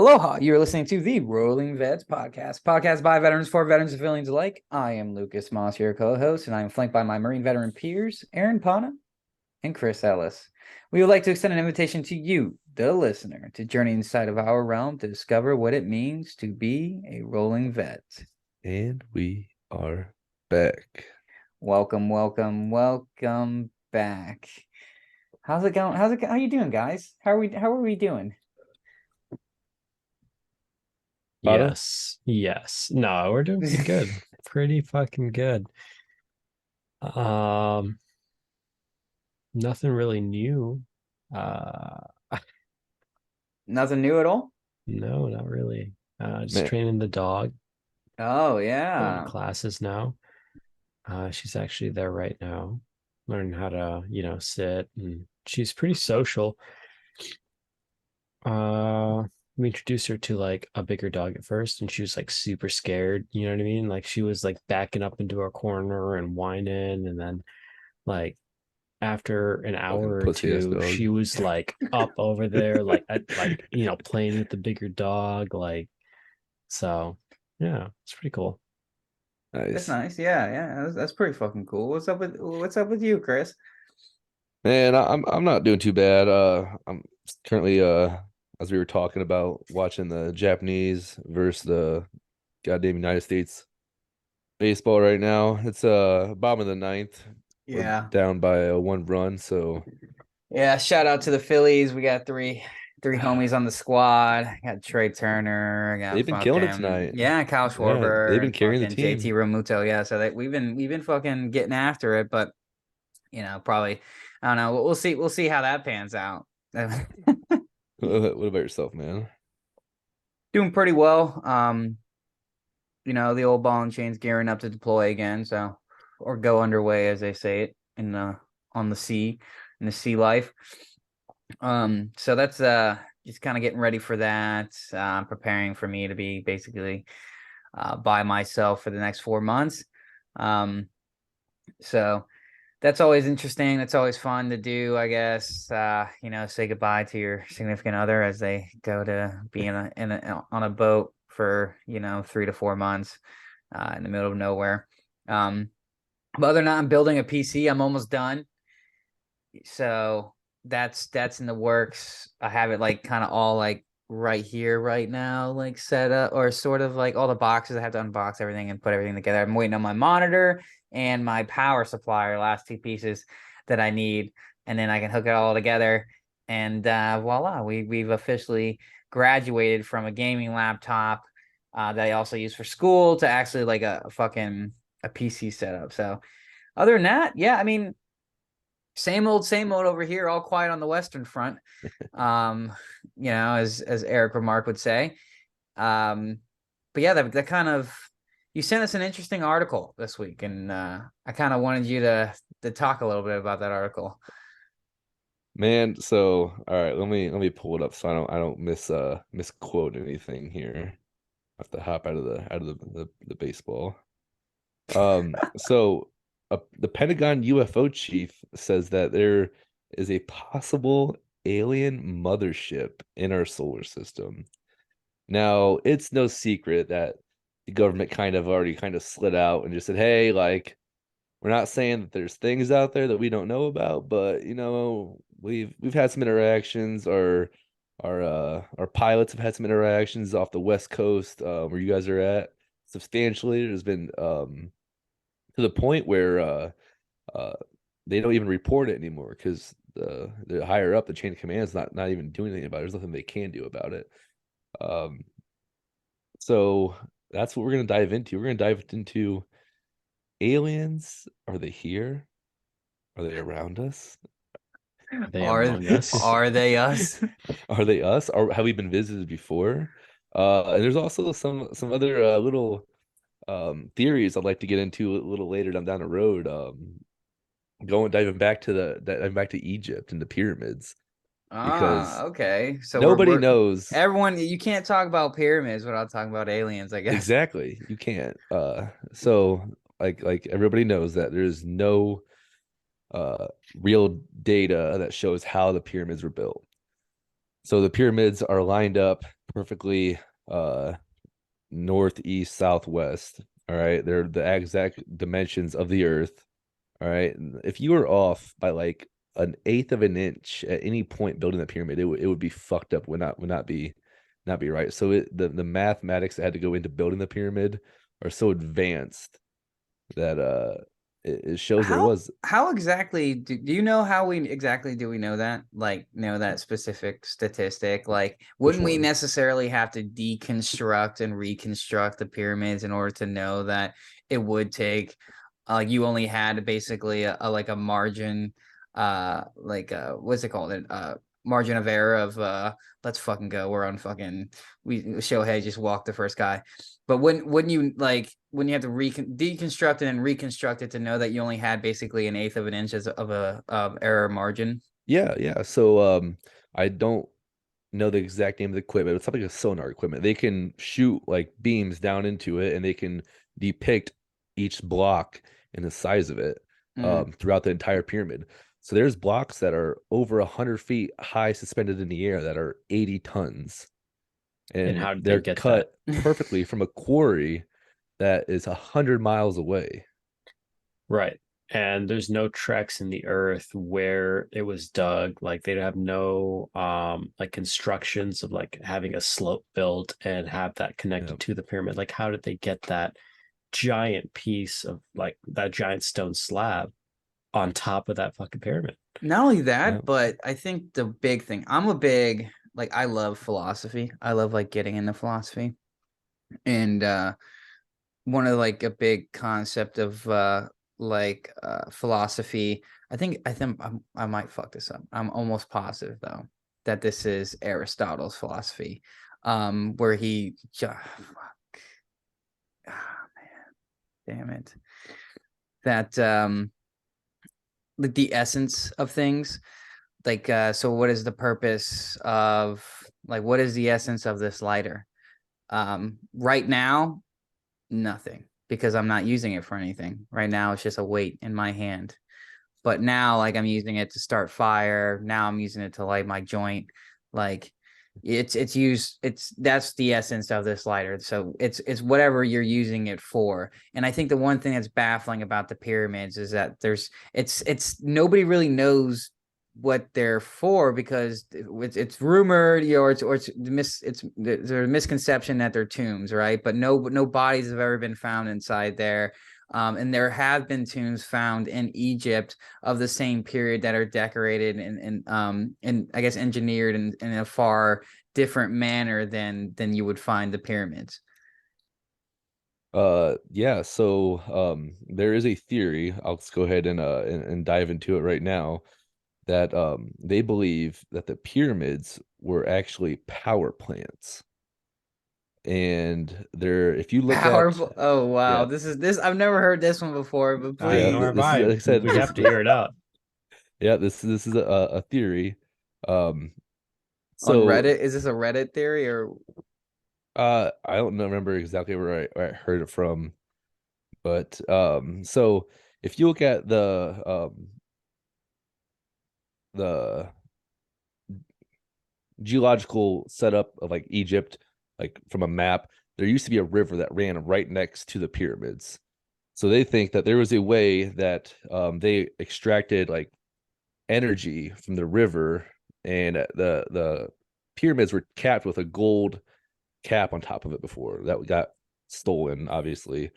Aloha, you're listening to the Rolling Vets podcast by veterans for veterans and civilians alike. I am Lucas Moss, your co-host, and I am flanked by my Marine veteran peers, Aaron Pana and Chris Ellis. We would like to extend an invitation to you, the listener, to journey inside of our realm to discover what it means to be a rolling vet. And we are back. Welcome back. How's it going? How you doing, guys? How are we doing? Yes. No, we're doing pretty good. Pretty fucking good. Nothing really new. Uh, Nothing new at all? no, not really. Just Man. training the dog. Oh, Going yeah. to classes now. She's actually there right now, learning how to, sit, and she's pretty social. We introduced her to like a bigger dog at first, and she was like super scared. You know what I mean? Like she was like backing up into a corner and whining, and then like after an hour or two, she was like up over there, like playing with the bigger dog. Like, so yeah, it's pretty cool. Nice. That's nice. Yeah. That's pretty fucking cool. What's up with you, Chris? Man, I'm not doing too bad. I'm currently as we were talking about watching the Japanese versus the goddamn United States baseball right now. It's bottom of the ninth. Yeah. We're down by a 1 run, so yeah. Shout out to the Phillies. We got three homies on the squad. Got Trey Turner. Got they've been killing it tonight. Yeah, Kyle Schwarber. Yeah, they've been carrying the team. JT Realmuto. Yeah, so we've been fucking getting after it, but probably I don't know. We'll see how that pans out. What about yourself, man? Doing pretty well. The old ball and chain's gearing up to deploy again, so or go underway as they say it in on the sea in the sea life. So that's just kind of getting ready for that. Preparing for me to be basically by myself for the next 4 months. So that's always interesting. That's always fun to do, I guess. Say goodbye to your significant other as they go to be on a boat for 3 to 4 months in the middle of nowhere. But other than that, I'm building a PC. I'm almost done, so that's in the works. I have it like kind of all like right here right now, like set up, or sort of like all the boxes. I have to unbox everything and put everything together. I'm waiting on my monitor and my power supply, last two pieces that I need, and then I can hook it all together. And voila, we've officially graduated from a gaming laptop that I also use for school to actually like a PC setup. So other than that, yeah, I mean, same old over here, all quiet on the Western Front. As Eric Remarque would say. But yeah, that kind of, you sent us an interesting article this week, and I kind of wanted you to talk a little bit about that article. Man, so all right, let me pull it up so I don't misquote anything here. I have to hop out of the baseball. So the Pentagon UFO chief says that there is a possible alien mothership in our solar system. Now, it's no secret that the government already slid out and just said, "Hey, like, we're not saying that there's things out there that we don't know about, but we've had some interactions. Our pilots have had some interactions off the West Coast, where you guys are at. Substantially, there's been to the point where they don't even report it anymore because the higher up the chain of command is not even doing anything about it. There's nothing they can do about it. So that's what we're gonna dive into. We're gonna dive into aliens. Are they here? Are they around us? Are they among us? Are they us? Are they us? Have we been visited before? And there's also some other little theories I'd like to get into a little later down the road. Diving back to Egypt and the pyramids, because okay. So nobody knows. Everyone, you can't talk about pyramids without talking about aliens, I guess. Exactly, you can't. So like everybody knows that there's no real data that shows how the pyramids were built. So the pyramids are lined up perfectly northeast, southwest. All right. They're the exact dimensions of the earth. All right. If you were off by like an eighth of an inch at any point building the pyramid, it would be fucked up, would not be right. So the mathematics that had to go into building the pyramid are so advanced that it shows there was How exactly do you know how we exactly do we know that? Like know that specific statistic? Like which wouldn't we one? necessarily have to deconstruct and reconstruct the pyramids in order to know that it would take you only had basically a like a margin like what's it called? Margin of error of let's fucking go. We're on fucking we Shohei just walked the first guy. But wouldn't you like when you have to deconstruct it and reconstruct it to know that you only had basically an eighth of an inch of a error margin? Yeah, yeah. So I don't know the exact name of the equipment. It's something like a sonar equipment. They can shoot like beams down into it and they can depict each block and the size of it Mm. throughout the entire pyramid. So there's blocks that are over 100 feet high suspended in the air that are 80 tons. And And how did they they're get that? cut perfectly from a quarry that is 100 miles away. Right. And there's no tracks in the earth where it was dug. Like they'd have no like constructions of like having a slope built and have that Yeah. connected to the pyramid. Like how did they get that giant piece of like that giant stone slab on top of that fucking pyramid? Not only Yeah. that, but I think the big thing, I'm a big like I love philosophy. I love like getting into philosophy. And one of like a big concept of philosophy. I think I might fuck this up. I'm almost positive though that this is Aristotle's philosophy, where he fuck, ah, damn it, that like the essence of things. Like, so what is the purpose of like what is the essence of this lighter? Right now, nothing because I'm not using it for anything. Right now, it's just a weight in my hand. But now, like, I'm using it to start fire. Now I'm using it to light my joint. Like, it's used. It's that's the essence of this lighter. So it's whatever you're using it for. And I think the one thing that's baffling about the pyramids is that it's nobody really knows what they're for because it's rumored, it's there's a misconception that they're tombs, right? But no bodies have ever been found inside there. And there have been tombs found in Egypt of the same period that are decorated and I guess engineered in a far different manner than you would find the pyramids. Yeah, so there is a theory. I'll just go ahead and dive into it right now that they believe that the pyramids were actually power plants. And they're if you look at Powerful. Oh wow, yeah, this I've never heard this one before, but I yeah, nor please. have this is like I. I said, We this have to hear it out. yeah, this is a theory. Um On so Reddit, is this a Reddit theory or I don't know, remember exactly where I heard it from, but so if you look at the geological setup of like Egypt, like from a map, there used to be a river that ran right next to the pyramids. So they think that there was a way that they extracted like energy from the river, and the pyramids were capped with a gold cap on top of it before that got stolen. Obviously, I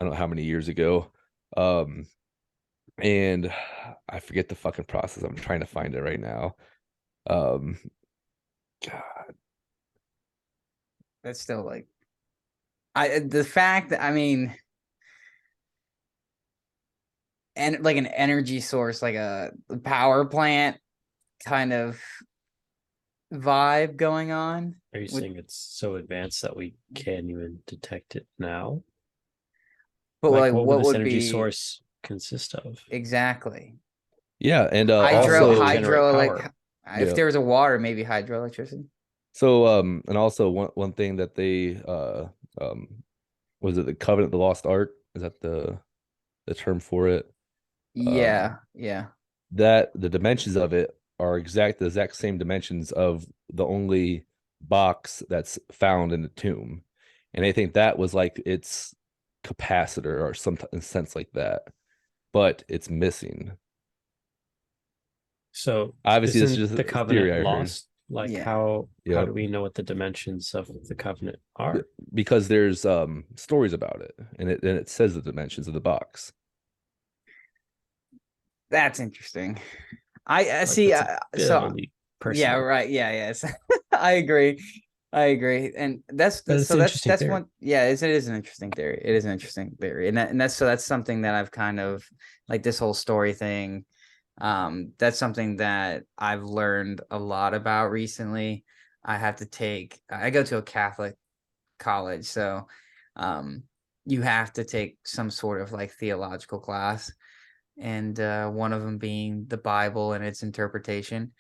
don't know how many years ago. Um, and I forget the fucking process. I'm trying to find it right now. Um, that's still like I the fact that I mean and like an energy source, like a power plant kind of vibe going on Are you with saying it's so advanced that we can't even detect it now? but Like, like what would what this would energy be source consist of? exactly yeah, and How would it also generate hydro like power? if yeah. there was a water, maybe hydroelectricity. So and also one thing that they um was it the Covenant, the Lost Ark? Is that the term for it? Um Yeah, yeah. that the dimensions of it are the exact same dimensions of the only box that's found in the tomb, and they think that was like its capacitor or some sense like that, but it's missing. So Obviously, this is isn't just the a theory covenant I heard. lost? Like Yeah. how Yep. do we know what the dimensions of the covenant are? Because there's stories about it, and it says the dimensions of the box. That's interesting. I Like see. that's a bit of a So leap yeah, personally. right. Yeah, yes. I agree. I agree. And But it's so an interesting that's theory. one. Yeah, it is an interesting theory. It is an interesting theory, and that's so that's something that I've kind of like this whole story thing. That's something that I've learned a lot about recently. I go to a Catholic college, so um, you have to take some sort of like theological class, and one of them being the Bible and its interpretation.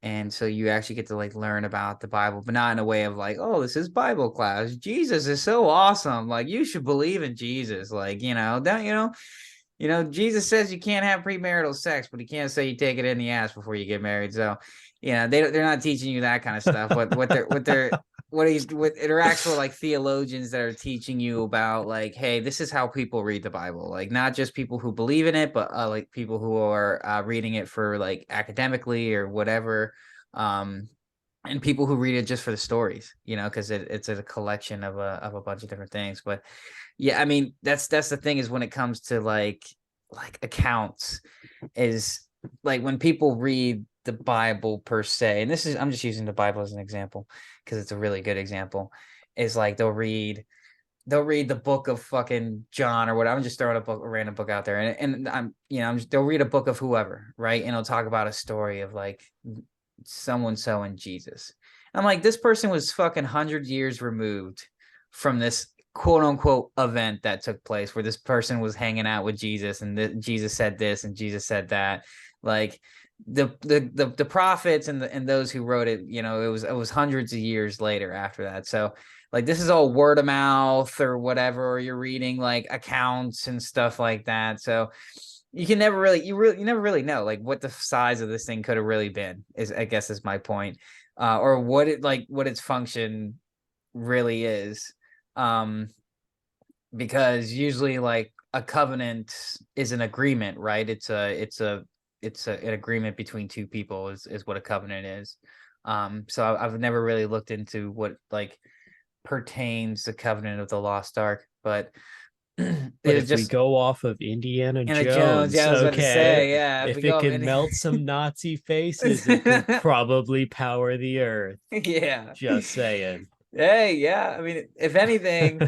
And so you actually get to like learn about the Bible, but not in a way of like, oh, this is Bible class. Jesus is so awesome. Like you should believe in Jesus. Like, don't Jesus says you can't have premarital sex, but he can't say you take it in the ass before you get married. So, they're not teaching you that kind of stuff. What they're actual like theologians that are teaching you about like, hey, this is how people read the Bible. Like not just people who believe in it, but like people who are reading it for like academically or whatever. Um, and people who read it just for the stories, because it's a collection of a bunch of different things. But yeah, I mean, that's the thing is when it comes to like accounts is like when people read the Bible per se, and this is I'm just using the Bible as an example because it's a really good example, is like they'll read the book of fucking John or what. I'm just throwing a random book out there, and they'll read a book of whoever, right? And it'll talk about a story of like someone so and Jesus. I'm like, this person was fucking 100 years removed from this quote unquote event that took place where this person was hanging out with Jesus and Jesus said this and Jesus said that. Like the prophets and those who wrote it, it was hundreds of years later after that. So like this is all word of mouth or whatever, or you're reading like accounts and stuff like that. So you can never really you never really know like what the size of this thing could have really been, is I guess is my point. Or what its function really is. Um because usually like a covenant is an agreement, right? It's an agreement between two people is what a covenant is. So I've never really looked into what like pertains the covenant of the lost ark, but But it's if we just go off of Indiana Anna Jones. Jones, Yeah, I was about to okay, say, yeah, if we if it go can in. melt some Nazi faces, it could probably power the earth. Yeah. Just saying. Hey, yeah. I mean, if anything,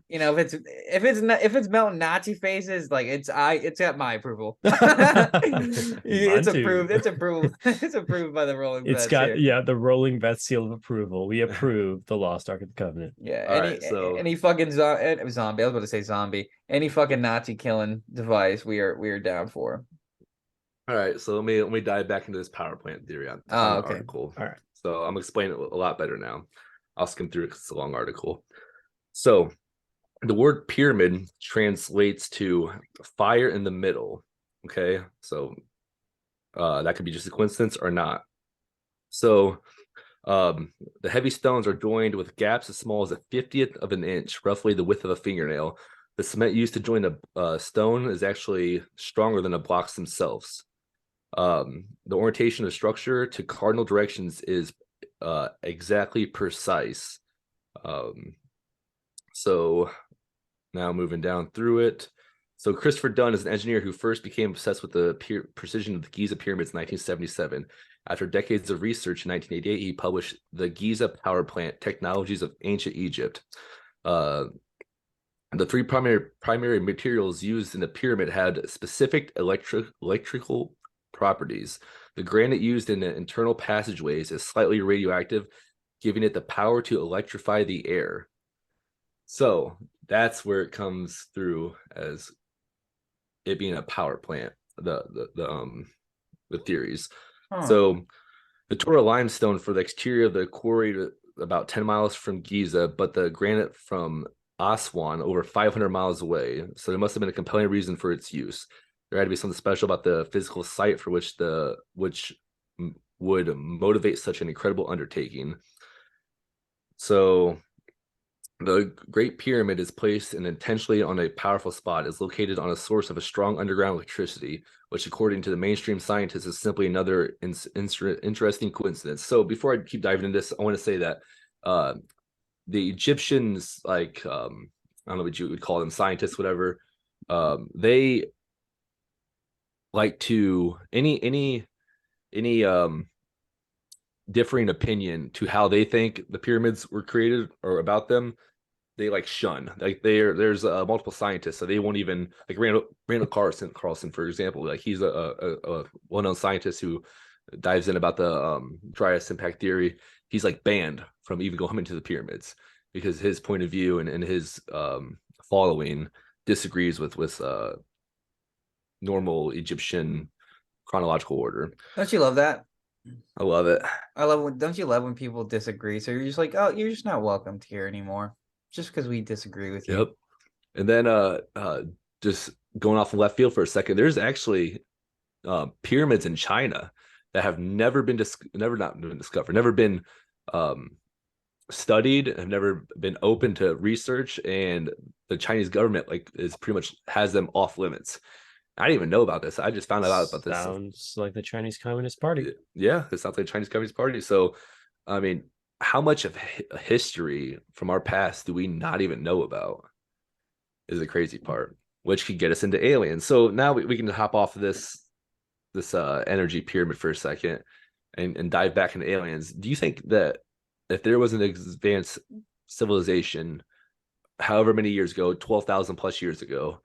if it's melting Nazi faces, like it's got my approval. Mine It's too. approved. It's approved. It's approved by the Rolling It's Vets got, here. yeah, the rolling vet seal of approval. We approve the Lost Ark of the Covenant. Yeah. All Any right, so any fucking zombie. I was about to say zombie. Any fucking Nazi killing device, we are down for. all right, so let me dive back into this power plant theory on Oh, the okay. article. All right. So I'm explaining it a lot better now. I'll skim through it because it's a long article. So the word pyramid translates to fire in the middle. Okay, so that could be just a coincidence or not. So the heavy stones are joined with gaps as small as a 50th of an inch, roughly the width of a fingernail. The cement used to join the stone is actually stronger than the blocks themselves. The orientation of the structure to cardinal directions is exactly precise. Um, so now moving down through it. So Christopher Dunn is an engineer who first became obsessed with the precision of the Giza pyramids in 1977. After decades of research in 1988, he published The Giza Power Plant: Technologies of Ancient Egypt. Uh, the three primary materials used in the pyramid had specific electrical properties. The granite used in the internal passageways is slightly radioactive, giving it the power to electrify the air. So that's where it comes through as it being a power plant. The theories. Huh. So the Torah limestone for the exterior of the quarry about 10 miles from Giza, but the granite from Aswan over 500 miles away. So there must have been a compelling reason for its use. There had to be something special about the physical site for which would motivate such an incredible undertaking. So the Great Pyramid is placed and intentionally on a powerful spot, is located on a source of a strong underground electricity, which, according to the mainstream scientists, is simply another interesting coincidence. So before I keep diving into this, I want to say that uh, the Egyptians, like I don't know what you would call them, scientists, whatever, they like to any differing opinion to how they think the pyramids were created or about them, they like shun. Like there's multiple scientists, so they won't even like Randall Carlson, for example. Like he's a well-known scientist who dives in about the Dryas impact theory. He's like banned from even going into the pyramids because his point of view and his following disagrees with normal Egyptian chronological order. Don't you love that? I love it. I love when, don't you love when people disagree? So you're just like, oh, you're just not welcomed here anymore, just because we disagree with you. Yep. And then just going off of left field for a second, there's actually pyramids in China that have never been never not been discovered, never been um, studied, have never been open to research, and the Chinese government like is pretty much has them off limits. I didn't even know about this. I just found out about this. Sounds like the Chinese Communist Party. Yeah, it sounds like the Chinese Communist Party. So, I mean, how much of history from our past do we not even know about? Is the crazy part, which could get us into aliens. So now we can hop off of this energy pyramid for a second and dive back into aliens. Do you think that if there was an advanced civilization, however many years ago, 12,000 plus years ago,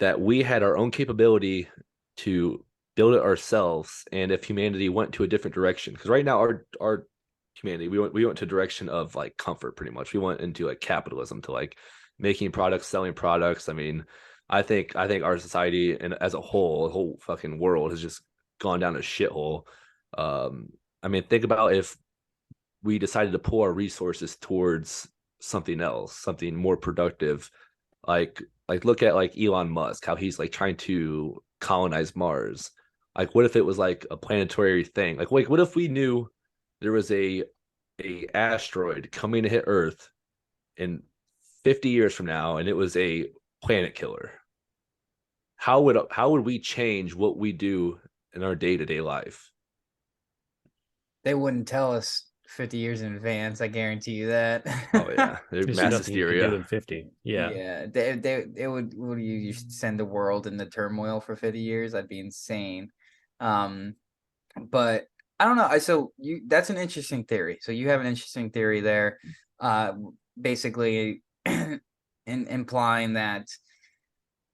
that we had our own capability to build it ourselves, and if humanity went to a different direction, because right now our humanity we went to a direction of like comfort, pretty much. We went into like capitalism, to like making products, selling products. I mean, I think our society and as a whole, the whole fucking world has just gone down a shithole. I mean, think about if we decided to pull our resources towards something else, something more productive. Like look at like Elon Musk, how he's like trying to colonize Mars. Like what if it was like a planetary thing? Like what if we knew there was a asteroid coming to hit Earth in 50 years from now and it was a planet killer? How would we change what we do in our day-to-day life? They wouldn't tell us 50 years in advance. I guarantee you that. Oh yeah, there's There's mass nothing you can do hysteria. in 50. Yeah. Yeah, they would you send the world into turmoil for 50 years? That'd be insane. But I don't know. So that's an interesting theory. So you have an interesting theory there, basically implying that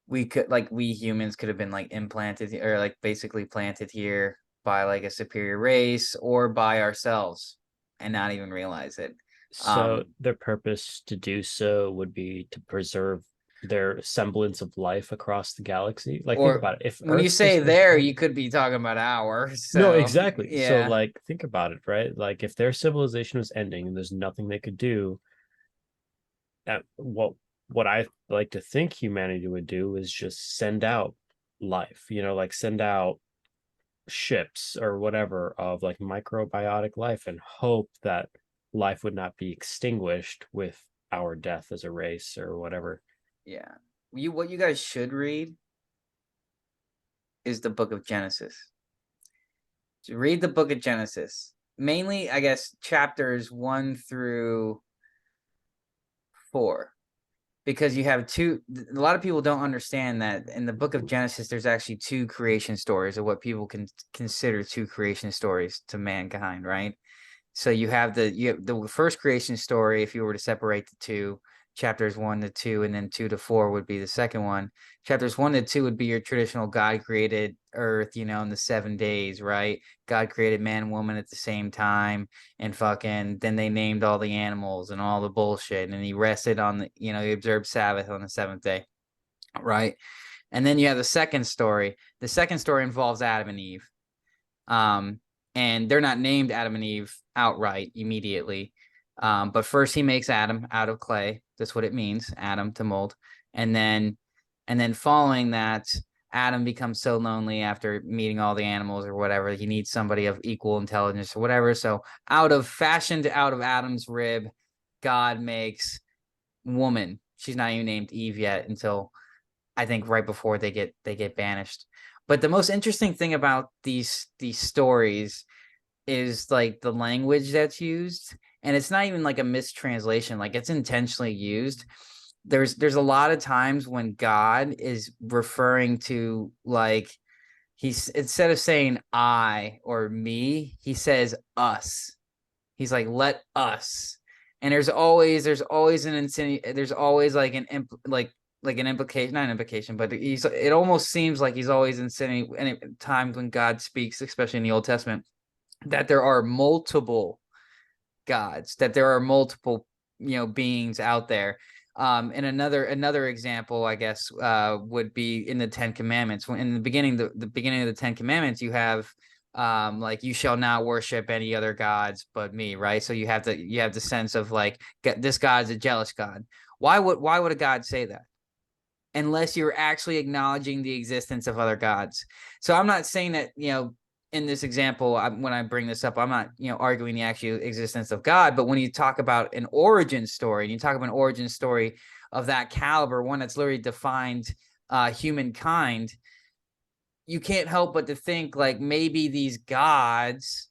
we humans could have been like implanted or like basically planted here by like a superior race or by ourselves and not even realize it. So their purpose to do so would be to preserve their semblance of life across the galaxy. Like think Or about it. If when you Earth say just was there, you could be talking about ours. no, So exactly. So yeah, like think about it, right? Like if their civilization was ending and there's nothing they could do, at what I like to think humanity would do is just send out life, like send out ships or whatever of like microbiotic life and hope that life would not be extinguished with our death as a race or whatever. yeah. What you guys should read is the book of Genesis. So read the book of Genesis. Mainly, I guess, chapters 1 through 4. Because you have two, a lot of people don't understand that in the book of Genesis, there's actually two creation stories of what people can consider two creation stories to mankind, right? So you have the first creation story, if you were to separate the two, chapters 1 to 2, and then 2 to 4 would be the second one. Chapters 1 to 2 would be your traditional God created earth, in the 7 days, right? God created man and woman at the same time, and fucking then they named all the animals and all the bullshit, and he rested on he observed Sabbath on the seventh day, right? And then you have the second story. The second story involves Adam and Eve. And they're not named Adam and Eve outright immediately. But first he makes Adam out of clay. That's what it means, Adam, to mold. And then following that, Adam becomes so lonely after meeting all the animals or whatever. He needs somebody of equal intelligence or whatever. So fashioned out of Adam's rib God makes woman. She's not even named Eve yet until I think right before they get banished. But the most interesting thing about these stories is like the language that's used, and it's not even like a mistranslation, like it's intentionally used. There's a lot of times when God is referring to, like, he's, instead of saying I or me, he says us. He's like, let us. And there's always there's always like like an implication, not an implication, but it almost seems like he's always insinuating any times when God speaks, especially in the Old Testament, that there are multiple gods, that there are multiple, beings out there. And another example, I guess, would be in the Ten Commandments. When in the beginning of the Ten Commandments, you have like, you shall not worship any other gods but me, right? So you have the sense of like, this God's a jealous God. Why would a God say that? Unless you're actually acknowledging the existence of other gods. So I'm not saying that, in this example, when I bring this up, I'm not, arguing the actual existence of God. But when you talk about an origin story, and you talk about an origin story of that caliber, one that's literally defined humankind, you can't help but to think like maybe these gods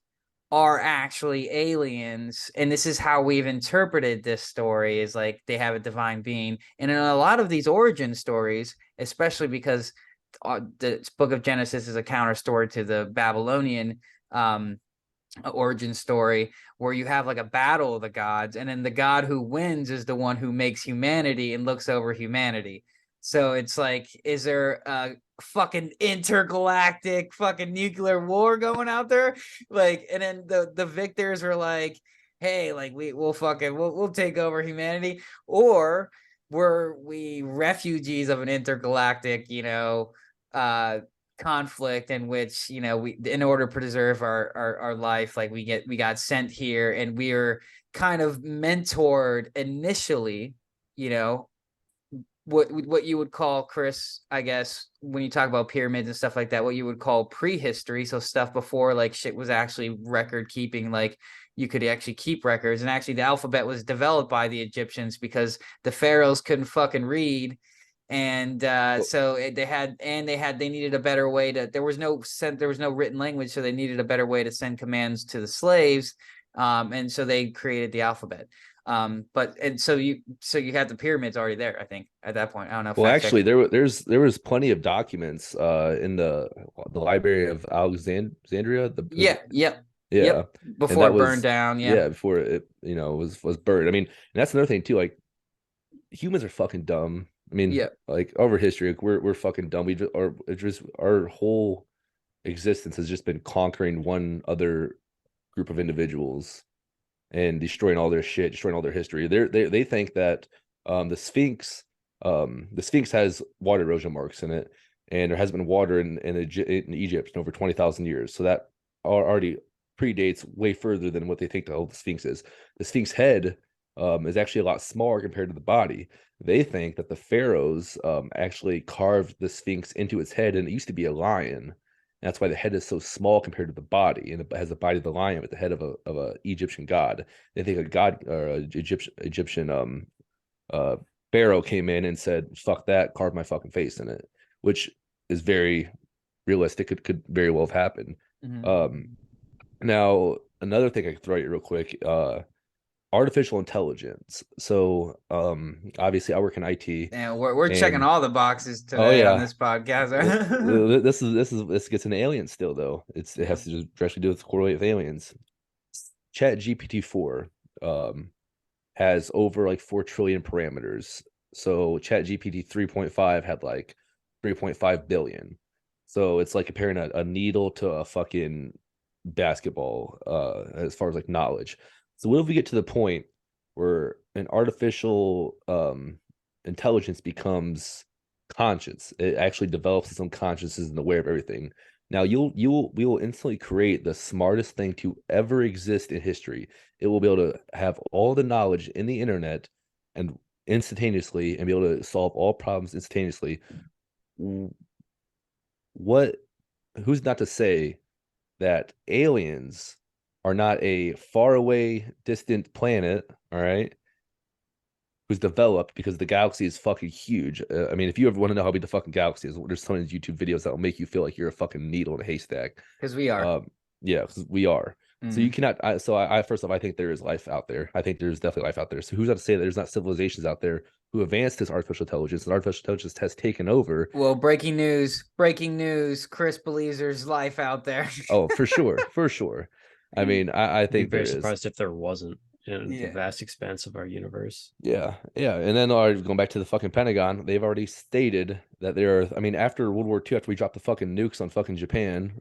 are actually aliens, and this is how we've interpreted this story, is like they have a divine being. And in a lot of these origin stories, especially because the book of Genesis is a counter story to the Babylonian origin story, where you have like a battle of the gods, and then the god who wins is the one who makes humanity and looks over humanity. So it's like, is there a fucking intergalactic fucking nuclear war going out there? Like, and then the victors are like, hey, like, we'll take over humanity, or were we refugees of an intergalactic, uh conflict, in which, we, in order to preserve our life, like, we got sent here, and we are kind of mentored initially, you know what you would call, Chris, I guess, when you talk about pyramids and stuff like that, what you would call prehistory. So stuff before like shit was actually record keeping, like you could actually keep records. And actually the alphabet was developed by the Egyptians because the pharaohs couldn't fucking read. And Well, so they needed a better way to, there was no written language, so they needed a better way to send commands to the slaves. And so they created the alphabet. But and so you had the pyramids already there, I think, at that point. I don't know, well, fact check actually, me. there was plenty of documents in the Library of Alexandria. Yeah, yep, Yeah, yep. and Before that it burned was down, yeah. yeah before it was burned. I mean, and that's another thing too. Like, humans are fucking dumb. I mean, Yeah. like, over history, like, we're fucking dumb. Our whole existence has just been conquering one other group of individuals and destroying all their shit, destroying all their history. They think that the Sphinx has water erosion marks in it, and there has been water in Egypt in over 20,000 years. So that already predates way further than what they think the Sphinx is. The Sphinx head is actually a lot smaller compared to the body. They think that the pharaohs actually carved the Sphinx into its head, and it used to be a lion. That's why the head is so small compared to the body, and it has the body of the lion with the head of a Egyptian god. They think a god or a Egyptian uh pharaoh came in and said, "Fuck that, carve my fucking face in it," which is very realistic. It could very well have happened. Um, Mhm. Now another thing I could throw at you real quick, artificial intelligence. So obviously I work in IT, And we're checking and all the boxes oh today on yeah, this podcast. this gets into aliens still though. It Yeah. has to directly do with correlate with aliens. Chat GPT-4 has over like 4 trillion parameters. So Chat GPT 3.5 had like 3.5 billion. So it's like comparing a needle to a fucking basketball as far as like knowledge. So what if we get to the point where an artificial intelligence becomes conscious? It actually develops some consciousness and aware of everything. Now we will instantly create the smartest thing to ever exist in history. It will be able to have all the knowledge in the internet and instantaneously, and be able to solve all problems instantaneously. What Who's not to say that aliens are not a faraway distant planet, all right, who's developed because the galaxy is fucking huge. I mean, if you ever want to know how big the fucking galaxy is, there's tons of YouTube videos that will make you feel like you're a fucking needle in a haystack. Because we are. Yeah, 'cause we are. So you Mm. cannot. I first off, I think there is life out there. I think there's definitely life out there. So who's not to say that there's not civilizations out there who advanced this artificial intelligence, and artificial intelligence has taken over? Well, breaking news! Breaking news! Chris believes there's life out there. Oh, for sure, for sure. I mean, I I'd be think there very is. surprised if there wasn't in the Yeah. vast expanse of our universe. Yeah, yeah. And then going back to the fucking Pentagon, they've already stated that there are, I mean, after World War II, after we dropped the fucking nukes on fucking Japan,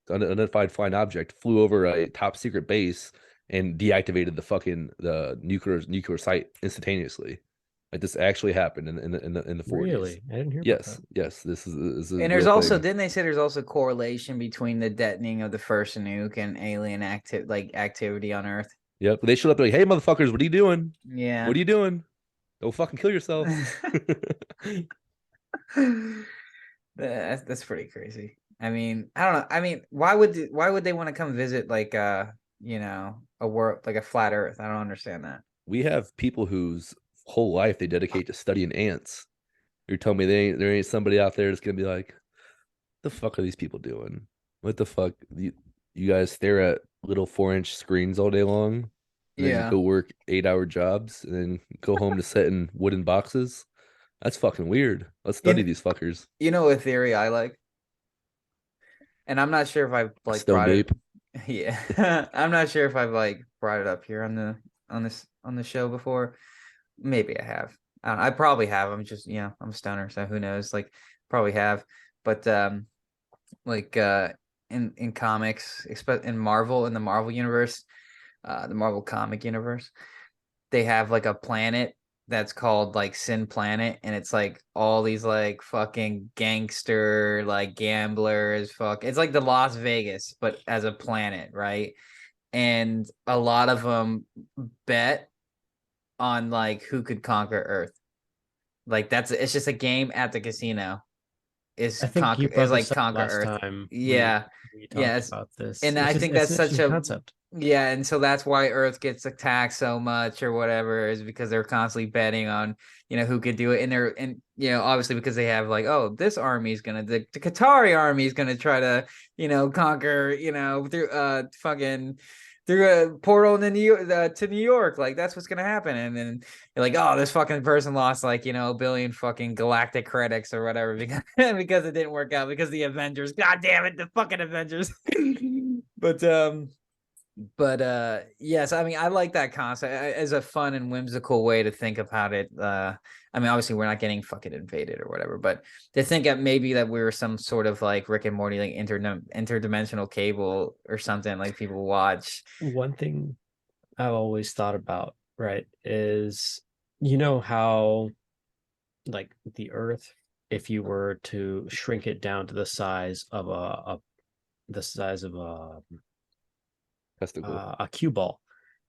unidentified flying object flew over a top secret base and deactivated the nuclear site instantaneously. Like this actually happened in the 40s. Really? I didn't hear about Yes, that. yes, this is a And there's real also, thing. didn't they say there's also correlation between the detonating of the first nuke and alien activity on Earth? Yep. They showed up like, hey motherfuckers, what are you doing? Yeah. What are you doing? Go fucking kill yourself. That's pretty crazy. I mean, I don't know. I mean, why would they want to come visit like a world like a flat Earth? I don't understand that. We have people whose whole life they dedicate to studying ants. You're telling me there ain't somebody out there that's gonna be like, the fuck are these people doing? What the fuck? You guys stare at little 4-inch screens all day long, and then Yeah. go work 8-hour jobs, and then go home to sit in wooden boxes? That's fucking weird. Let's study You, these fuckers. you know a theory I like, and I'm not sure if I've like Stone brought it. ape. Yeah, I'm not sure if I've like brought it up here on the show before. Maybe I have. I don't know. I probably have. I'm just, I'm a stoner, so who knows? Like, probably have. But like in comics, in Marvel, in the Marvel universe, the Marvel comic universe, they have like a planet that's called like Sin Planet, and it's like all these like fucking gangster like gamblers. It's like the Las Vegas, but as a planet, right? And a lot of them bet on like who could conquer Earth. Like it's just a game at the casino. I think you Is brought like this up conquer last Earth. time Yeah. we talked Yes. about this. And I think It's that's an such interesting a concept. yeah, and so that's why Earth gets attacked so much or whatever, is because they're constantly betting on, who could do it. And obviously because they have like, oh, this army is gonna the Qatari army is gonna try to, conquer, through fucking through a portal to New York. Like that's what's gonna happen. And then you're like, oh, this fucking person lost like, a billion fucking galactic credits or whatever because because it didn't work out because the Avengers. God damn it, the fucking Avengers. But yes, I mean I like that concept as a fun and whimsical way to think about it. I mean obviously we're not getting fucking invaded or whatever, but to think that maybe that we were some sort of like Rick and Morty, like interdimensional cable or something like people watch. One thing I've always thought about, right, is you know how like the Earth, if you were to shrink it down to the size of the size of Testicle. a cue ball,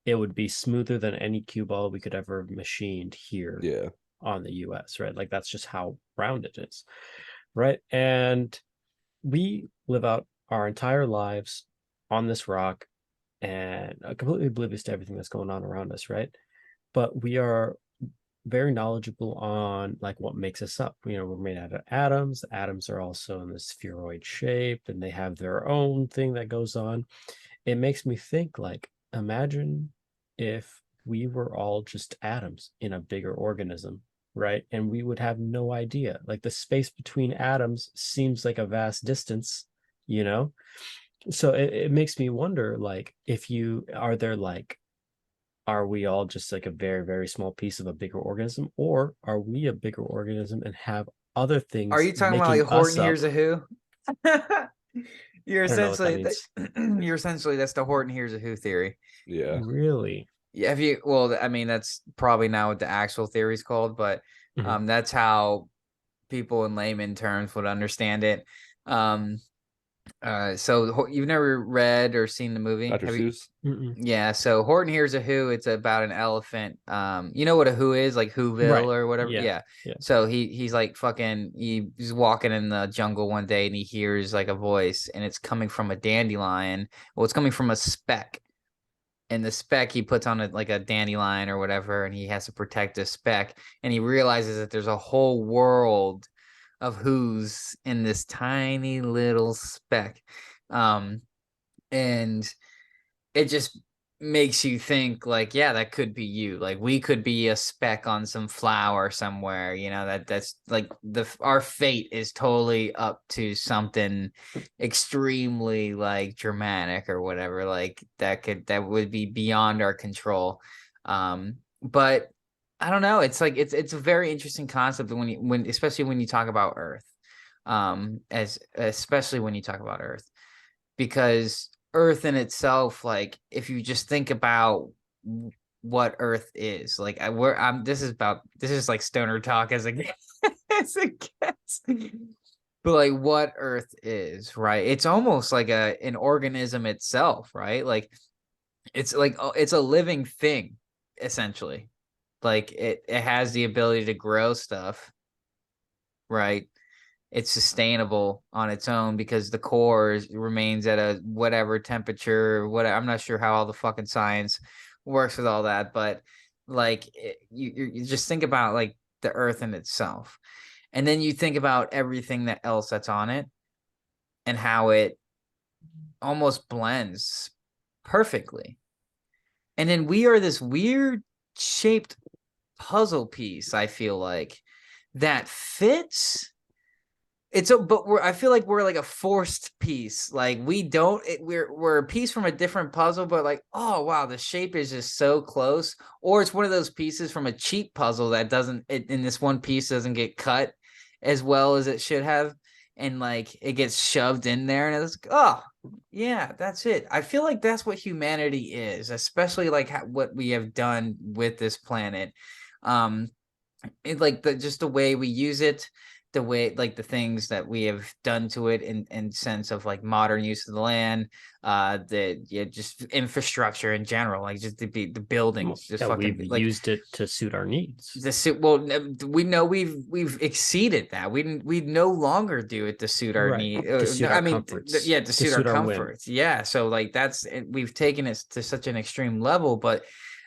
it would be smoother than any cue ball we could ever machined here Yeah. on the US, right? Like that's just how round it is, right? And we live out our entire lives on this rock and completely oblivious to everything that's going on around us, right? But we are very knowledgeable on like what makes us up. We're made out of atoms. The atoms are also in the spheroid shape and they have their own thing that goes on. It makes me think like, imagine if we were all just atoms in a bigger organism, right? And we would have no idea. Like the space between atoms seems like a vast distance, you know? So it makes me wonder, like, if you are there, like, are we all just like a very, very small piece of a bigger organism, or are we a bigger organism and have other Are things you talking about making like us Horton up? Hears a Who? You're I don't know what that essentially means. you're essentially that's the Horton Hears a Who theory. Yeah. Really? Yeah, if you well, I mean that's probably not what the actual theory is called, but Mhm. that's how people in layman terms would understand it. Um, so you've never read or seen the movie, Dr. have you? Seuss. Mm-mm. Yeah, so Horton Hears a Who. It's about an elephant. You know what a who is, like Whoville Right. or whatever. Yeah. Yeah. Yeah. So he's like he's walking in the jungle one day and he hears like a voice and it's coming from a dandelion. Well, it's coming from a speck. and the speck he puts on like a dandelion or whatever, and he has to protect this speck, and he realizes that there's a whole world of who's in this tiny little speck. Um, and it just makes you think like, yeah, that could be you. Like we could be a speck on some flower somewhere, that's like our fate is totally up to something extremely like dramatic or whatever, like that would be beyond our control. But I don't know, it's like it's a very interesting concept when especially when you talk about Earth. As especially when you talk about Earth, because Earth in itself, like if you just think about what Earth is, like this is like stoner talk as a as a guess. But like what Earth is, right? It's almost like an organism itself, right? Like it's a living thing, essentially. Like it has the ability to grow stuff, right? It's sustainable on its own because the core remains at a whatever temperature. What I'm not sure how all the fucking science works with all that, but like you just think about like the Earth in itself, and then you think about everything that else that's on it and how it almost blends perfectly. And then we are this weird shaped puzzle piece, I feel like, that fits. But I feel like we're like a forced piece. Like we don't, we're a piece from a different puzzle, but like, oh wow, the shape is just so close. Or it's one of those pieces from a cheap puzzle that in this one piece doesn't get cut as well as it should have, and like it gets shoved in there, and it's oh yeah, that's it. I feel like that's what humanity is, especially like what we have done with this planet. Um, like just the way we use it, the way like the things that we have done to it in sense of like modern use of the land, the yeah, just infrastructure in general, like just the buildings, just that fucking we've like used it to suit our needs. well, we know we've exceeded that. We no longer do it to suit our Right. need. To suit I our mean, comforts, yeah, to to suit our suit our whim. comforts. Yeah, so like we've taken it to such an extreme level, but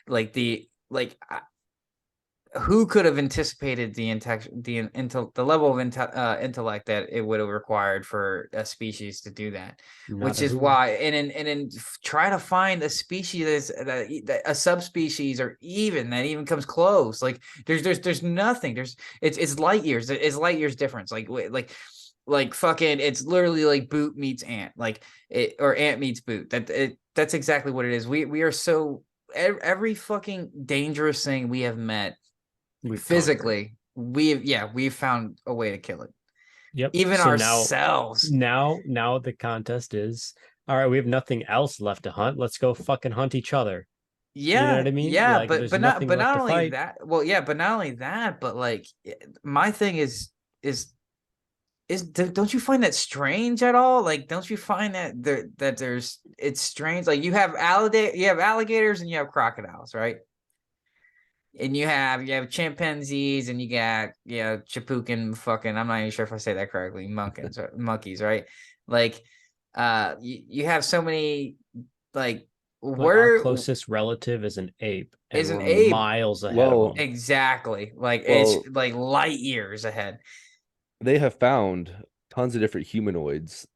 like who could have anticipated the level of intellect that it would have required for a species to do that? Not Which a is who. why, and try to find a species that a subspecies or even that even comes close. Like there's nothing. It's light years. It's light years difference. Like fucking, it's literally like boot meets ant, like it, or ant meets boot. That's exactly what it is. We are so every fucking dangerous thing we have met We've conquered. physically, we've found a way to kill it, Yep. even So now, ourselves. now the contest is, all right, we have nothing else left to hunt. Let's go fucking hunt each other. You know Yeah, what I mean? yeah, Like but there's but not nothing but left not to only fight. that. Well, yeah, but not only that, but like my thing is don't you find that strange at all? Like, don't you find there's it's strange? Like you have alligators and you have crocodiles, right? And you have chimpanzees and you got Chipukin fucking, I'm not even sure if I say that correctly, monkeys, right? Like you have so many, like Like our where closest relative is an ape, and is an we're ape miles ahead of Well, them. exactly, like it's well, like light years ahead. they have found tons of different humanoids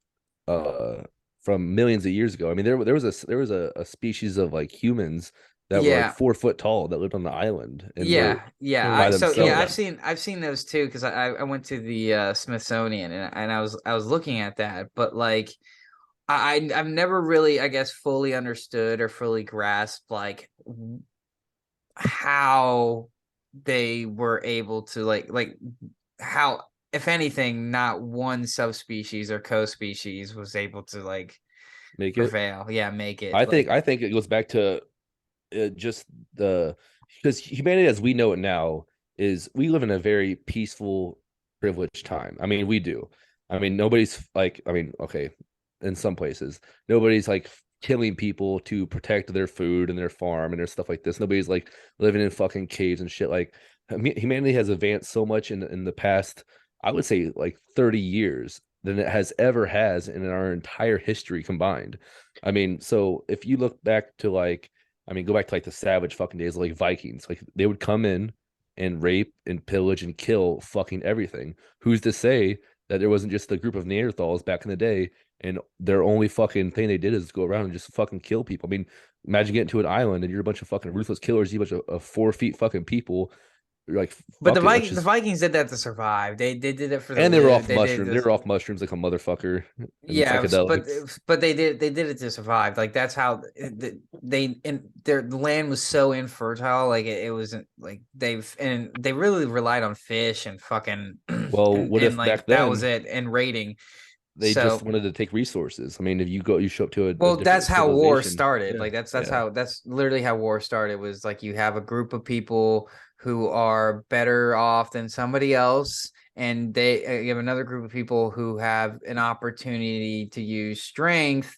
uh from millions of years ago. I mean, there was a species of like humans that were like Yeah, 4 foot tall that lived on the island and were yeah. We've by So yeah, killed I've themselves. them. seen those too because I went to the Smithsonian, and I was looking at that, but like I've never really, I guess, fully understood or fully grasped like how they were able to like how, if anything, not one subspecies or co-species was able to like Make it. prevail. Yeah, make it I think like I think it goes back to just the because humanity as we know it now is we live in a very peaceful, privileged time. I mean, we do. I mean, nobody's like, I mean, okay, in some places, nobody's like killing people to protect their food and their farm and their stuff like this. Nobody's like living in fucking caves and shit. Like humanity has advanced so much in the past, I would say like 30 years than it has ever has in our entire history combined. I mean, so if you look back to like I mean, go back to like the savage fucking days of like Vikings. Like they would come in and rape and pillage and kill fucking everything. Who's to say that there wasn't just a group of Neanderthals back in the day and their only fucking thing they did is go around and just fucking kill people? I mean, imagine getting to an island and you're a bunch of fucking ruthless killers, you a bunch of 4 feet fucking people. You're like, But fuck it, let's The just. Vikings did that to survive. They did it for the And they were loot. off They did mushrooms. They this. were off mushrooms like a motherfucker and Yeah, psychedelics. but they did it to survive. Like that's how they and the land was so infertile. Like it wasn't like they really relied on fish and fucking Well, what and if like back that was then it and raiding. they just So wanted to take resources? I mean, if you show up to a well, that's different how war civilization, started. yeah, Like yeah. that's literally how war started. Was like you have a group of people who are better off than somebody else, and you have another group of people who have an opportunity to use strength,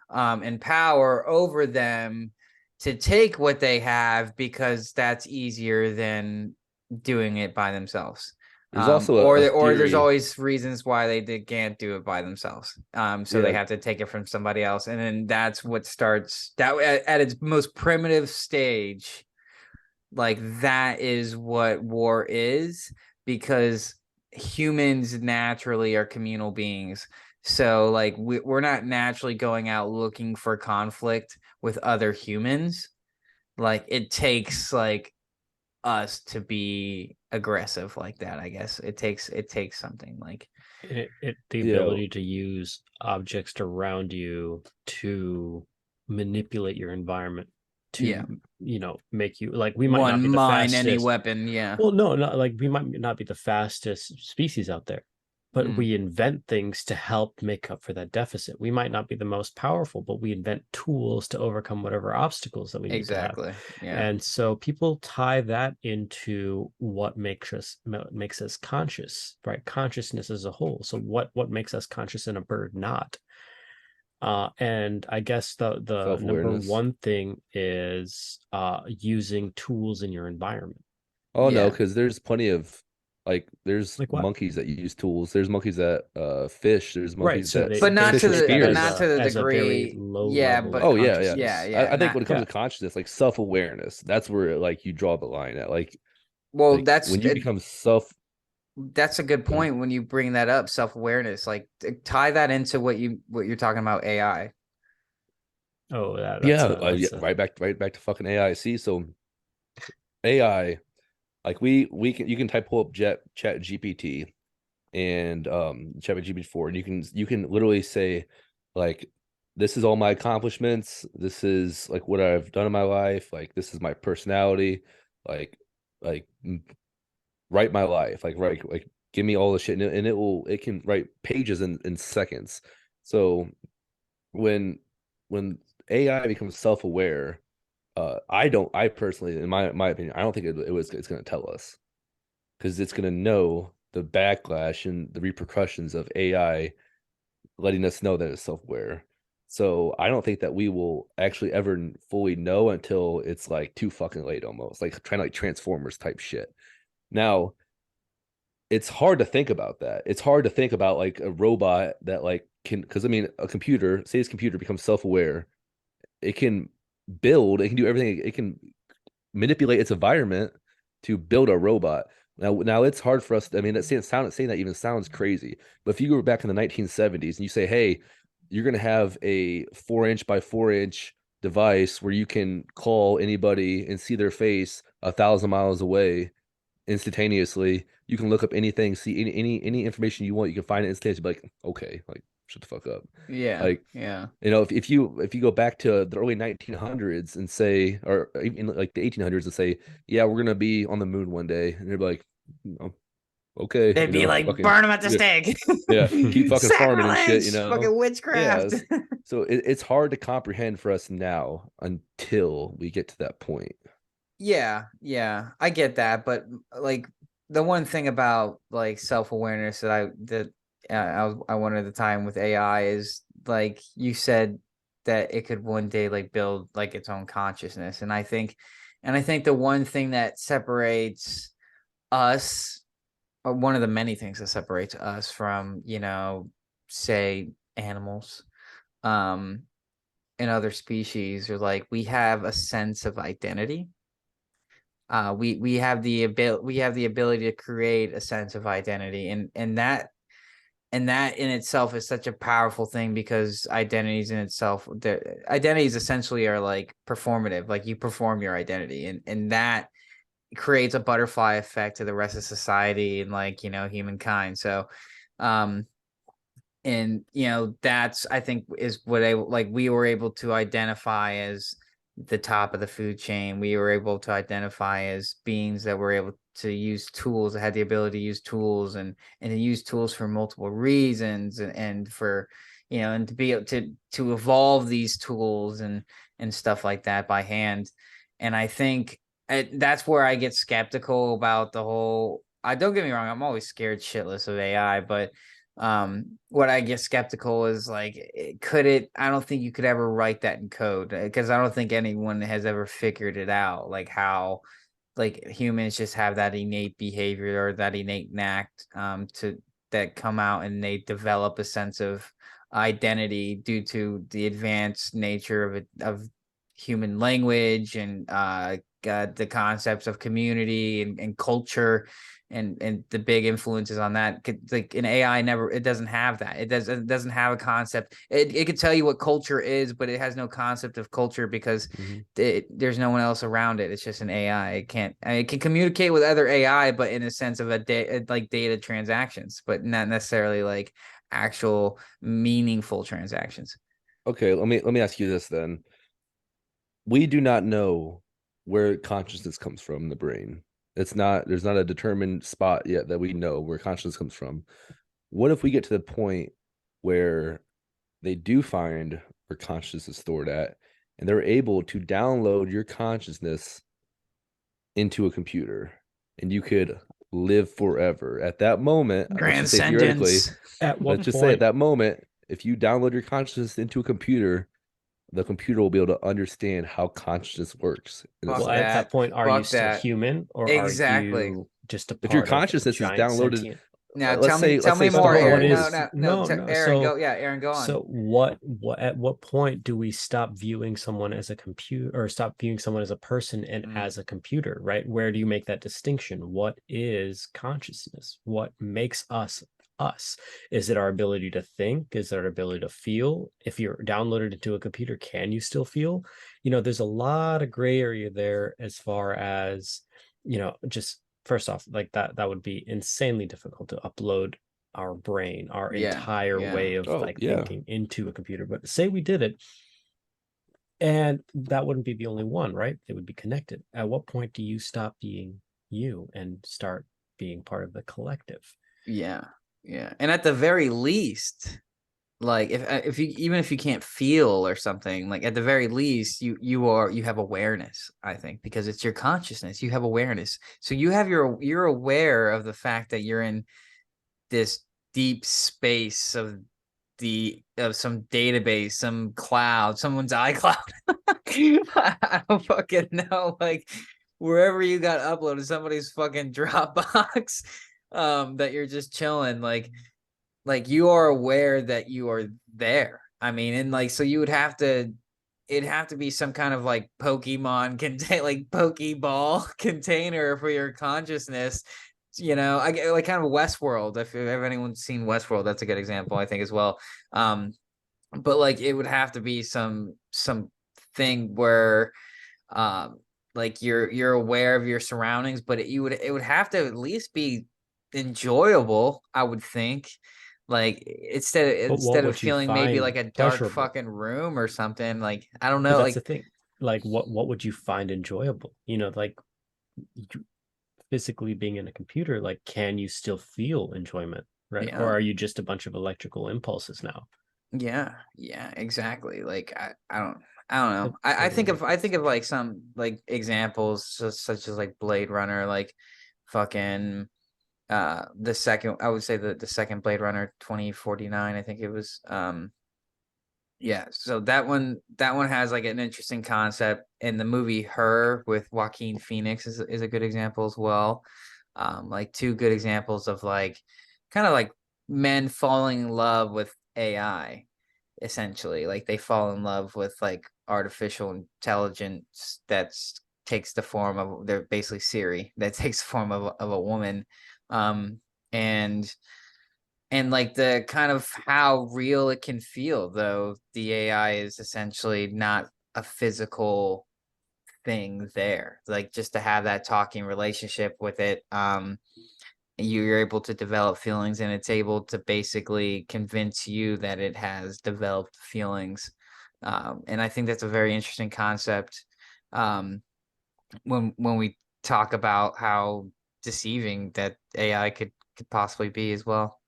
and power over them to take what they have because that's easier than doing it by themselves. There's also a Or there's theory. always reasons why can't do it by themselves. So they Yeah, have to take it from somebody else, and then that's what starts that at its most primitive stage. Like that is what war is, because humans naturally are communal beings. So like we're not naturally going out looking for conflict with other humans. Like it takes like us to be aggressive like that. I guess it takes something like the yeah. ability to use objects around you to manipulate your environment yeah, to make you like we might not one be the mine any fastest. weapon. Yeah. Well, no, not like we might not be the fastest species out there, but Mm, we invent things to help make up for that deficit. We might not be the most powerful, but we invent tools to overcome whatever obstacles that we need to have. exactly. Yeah. And so people tie that into what makes us conscious, right? Consciousness as a whole. So what makes us conscious and a bird not? And I guess the number Self-awareness. one thing is using tools in your environment. Oh no, Yeah. because there's plenty of like there's Like what? monkeys that use tools. There's monkeys that fish. There's Right. monkeys So that they But they not fish to with treat that but spears. not to the as a very degree. low Yeah, level of but Oh yeah. yeah, consciousness. yeah. I think Not when it comes Yeah. to consciousness, like self-awareness, that's where like you draw the line at. well, Like when you become that's a good point when you bring that up, self-awareness. Like tie that into what you're talking about, AI. Oh, yeah, yeah, that's a right back to fucking AI. See, so AI, like we can you can type pull up chat GPT and chat GPT 4 and you can literally say like this is all my accomplishments, this is like what I've done in my life, like this is my personality, like like write my life, like give me all the shit, and it can write pages in seconds. So when when AI becomes self-aware, I personally, in my opinion, I don't think it's going to tell us, because it's going to know the backlash and the repercussions of AI letting us know that it's self-aware. So I don't think that we will actually ever fully know until it's like too fucking late, almost like trying to like Transformers type shit. Now, it's hard to think about that. It's hard to think about like a robot that like can, because I mean, a computer, say this computer becomes self-aware, it can it can do everything, it can manipulate its environment to build a robot. Now it's hard for us. I mean, saying that even sounds crazy. But if you go back in the 1970s and you say, "Hey, you're going to have a 4 inch by 4 inch device where you can call anybody and see their face 1,000 miles away instantaneously. You can look up anything, see any information you want. You can find it instantaneously." Like, okay, like shut the fuck up. Yeah, Like, yeah. if you go back to the early 1900s and say, or even like the 1800s and say, yeah, we're gonna be on the moon one day, and they're like, "Oh, okay, They'd be like, fucking burn them at the yeah, stake. yeah, keep fucking farming and shit, Sacrilege, fucking yeah. witchcraft. So it's hard to comprehend for us now until we get to that point. Yeah, yeah, I get that, but like the one thing about like self-awareness I wanted to tie in with AI is like you said that it could one day like build like its own consciousness, and I think the one thing that separates us, or one of the many things that separates us from, say animals, um and other species are like we have a sense of identity. We have the ability to create a sense of identity, and that in itself is such a powerful thing because identities in itself, the identities essentially are like performative, like you perform your identity, and that creates a butterfly effect to the rest of society and like humankind. So um and that's, I think, is what I like we were able to identify as the top of the food chain. We were able to identify as beings that were able to use tools, that had the ability to use tools, and to use tools for multiple reasons, and for and to be able to evolve these tools and stuff like that by hand. And I think that's where I get skeptical about the whole. I don't get me wrong, I'm always scared shitless of AI, but what I get skeptical is like, could it? I don't think you could ever write that in code, because I don't think anyone has ever figured it out, like how like humans just have that innate behavior or that innate knack to that come out, and they develop a sense of identity due to the advanced nature of human language and the concepts of community and culture, and the big influences on that. Like an AI never, it doesn't have that. It doesn't have a concept. It could tell you what culture is, but it has no concept of culture because Mm-hmm. there's no one else around it. It's just an AI. It can't. I mean, it can communicate with other AI, but in a sense of like data transactions, but not necessarily like actual meaningful transactions. Okay, let me ask you this then. We do not know where consciousness comes from in the brain. There's not a determined spot yet that we know where consciousness comes from. What if we get to the point where they do find where consciousness is stored at, and they're able to download your consciousness into a computer, and you could live forever? At that moment, let's just say theoretically, Transcendence. At what let's just say at point? that moment, if you download your consciousness into a computer, the computer will be able to understand how consciousness works in a Fuck Well, at sense. that that. point, are you Fuck still that. human or are Exactly. you just a If your part of a consciousness is giant downloaded, sentient? Now let's say tell let's me say No, more, but what tomorrow, Aaron. No, is no, no. no, no. Aaron, go. Yeah, Aaron, go on. So what at what point do we stop viewing someone as a computer or stop viewing someone as a person and Mm. as a computer, right? Where do you make that distinction? What is consciousness? What makes us us? Is it our ability to think? Is it our ability to feel? If you're downloaded into a computer, can you still feel? There's a lot of gray area there as far as, just first off, like that would be insanely difficult to upload our brain, our Yeah, entire yeah. way of oh like yeah. thinking into a computer. But say we did it, and that wouldn't be the only one, right? They would be connected. At what point do you stop being you and start being part of the collective? Yeah, yeah. And at the very least, like if you, even if you can't feel or something, like at the very least you have awareness, I think, because it's your consciousness. You have awareness. So you're aware of the fact that you're in this deep space of some database, some cloud, someone's iCloud. I don't fucking know. Like wherever you got uploaded, somebody's fucking Dropbox, that you're just chilling. Like you are aware that you are there. I mean, and like so you would have to it'd have to be some kind of like Pokemon contain like Pokeball container for your consciousness. I get like kind of Westworld. If anyone's seen Westworld, that's a good example, I think, as well. Um, but like it would have to be some thing where um like you're aware of your surroundings, but it would have to at least be enjoyable, I would think. Like But what instead of would you feeling maybe like find a dark pleasurable? fucking room or something, like I don't But know, that's the like thing. Like what would you find enjoyable? Like you, physically being in a computer, like can you still feel enjoyment, right? Or yeah. are you just a bunch of electrical impulses now? Yeah, exactly. Like I don't know. It I totally think of makes I no think of sense. like some like examples such as like Blade Runner, like fucking the second, I would say the second Blade Runner 2049, I think it was. Yeah, so that one has like an interesting concept, and the movie Her with Joaquin Phoenix is a good example as well. Like two good examples of like kind of like men falling in love with AI. essentially. Like they fall in love with like artificial intelligence that's takes the form of, they're basically Siri, that takes the form of a woman. Um and like the kind of how real it can feel, though the AI is essentially not a physical thing there. Like just to have that talking relationship with it, you're able to develop feelings, and it's able to basically convince you that it has developed feelings. And I think that's a very interesting concept, um, when we talk about how deceiving that AI could possibly be as well.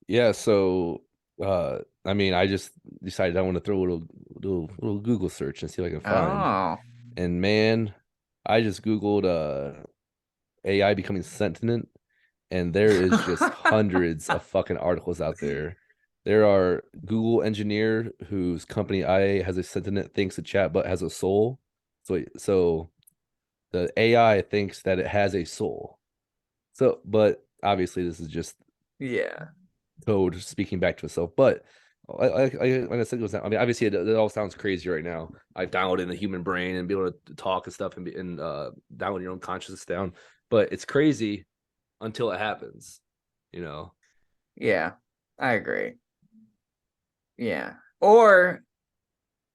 Yeah, so I mean, I just decided I want to throw a little Google search and see what I can find. Oh, And man, I just Googled AI becoming sentient, and there is just hundreds of fucking articles out there. There are Google engineer whose company IA has a sentient thinks a chatbot has a soul. So the AI thinks that it has a soul. So, but obviously this is just yeah, code speaking back to itself. But like I said, I mean, obviously it all sounds crazy right now. I downloaded in the human brain and be able to talk and stuff and download your own consciousness down. But it's crazy until it happens, you know. yeah, I agree. Yeah, or